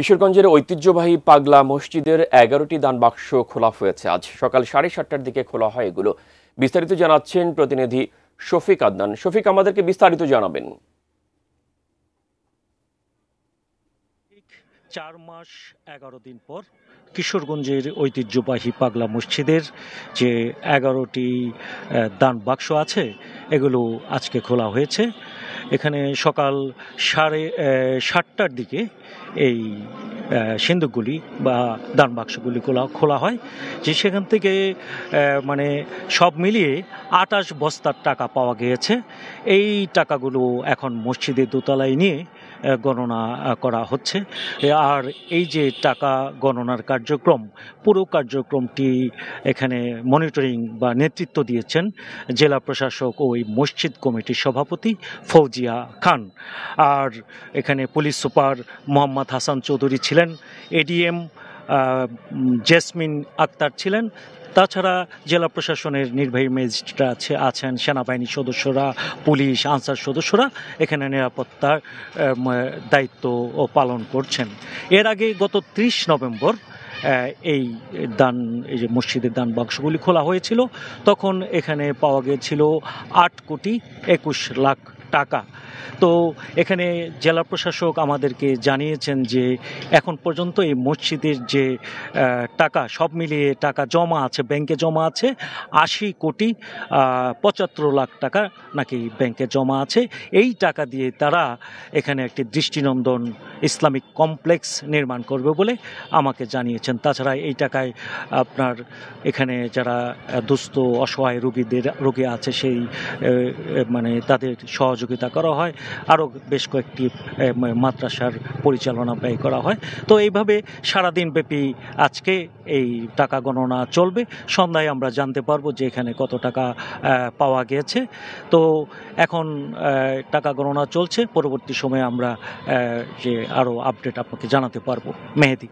কিশোরগঞ্জের ঐতিহ্যবাহী পাগলা মসজিদের ১১টি দান বাক্স খোলা হয়েছে। আজ সকাল ৭:৩০টার দিকে খোলা হয় এগুলো। বিস্তারিত জানাচ্ছেন প্রতিনিধি শফিক আদনান। শফিক, আমাদেরকে বিস্তারিত জানাবেন। ৪ মাস ১১ দিন পর কিশোরগঞ্জের ঐতিহ্যবাহী পাগলা মসজিদের যে ১১টি দান বাক্স আছে এগুলো আজকে খোলা হয়েছে। এখানে সকাল ৭:৩০টার দিকে এই সিন্দুকগুলি বা দান বাক্সগুলি খোলা হয়, যে সেখান থেকে মানে সব মিলিয়ে ২৮ বস্তার টাকা পাওয়া গিয়েছে। এই টাকাগুলো এখন মসজিদের দোতলায় নিয়ে গণনা করা হচ্ছে। আর এই যে টাকা গণনার কার্যক্রম, পুরো কার্যক্রমটি এখানে মনিটরিং বা নেতৃত্ব দিয়েছেন জেলা প্রশাসক ও ওই মসজিদ কমিটির সভাপতি ফৌজিয়া খান। আর এখানে পুলিশ সুপার মোহাম্মদ হাসান চৌধুরী ছিলেন, এডিএম জেসমিন আক্তার ছিলেন। তাছাড়া জেলা প্রশাসনের নির্বাহী ম্যাজিস্ট্রেট আছেন, সেনাবাহিনীর সদস্যরা, পুলিশ, আনসার সদস্যরা এখানে নিরাপত্তার দায়িত্ব পালন করছেন। এর আগে গত ৩০ নভেম্বর এই যে মসজিদের দান বাক্সগুলি খোলা হয়েছিল, তখন এখানে পাওয়া গিয়েছিল ৮,২১,০০,০০০ টাকা। তো এখানে জেলা প্রশাসক আমাদেরকে জানিয়েছেন যে এখন পর্যন্ত এই মসজিদের যে টাকা সব মিলিয়ে টাকা জমা আছে, ব্যাংকে জমা আছে ৮,৭৫,০০,০০০ টাকা নাকি ব্যাংকে জমা আছে। এই টাকা দিয়ে তারা এখানে একটি দৃষ্টিনন্দন ইসলামিক কমপ্লেক্স নির্মাণ করবে বলে আমাকে জানিয়েছেন। তাছাড়া এই টাকায় আপনার এখানে যারা দুস্থ অসহায় রোগী আছে সেই মানে তাদের সহযোগিতা করা হয়, আরও বেশ কয়েকটি মাদ্রাসার পরিচালনা ব্যয় করা হয়। তো এইভাবে সারাদিন ব্যাপী আজকে এই টাকা গণনা চলবে। সন্ধ্যায় আমরা জানতে পারবো যে এখানে কত টাকা পাওয়া গিয়েছে। তো এখন টাকা গণনা চলছে, পরবর্তী সময়ে আমরা যে আরও আপডেট আপনাকে জানাতে পারবো। মেহেদি।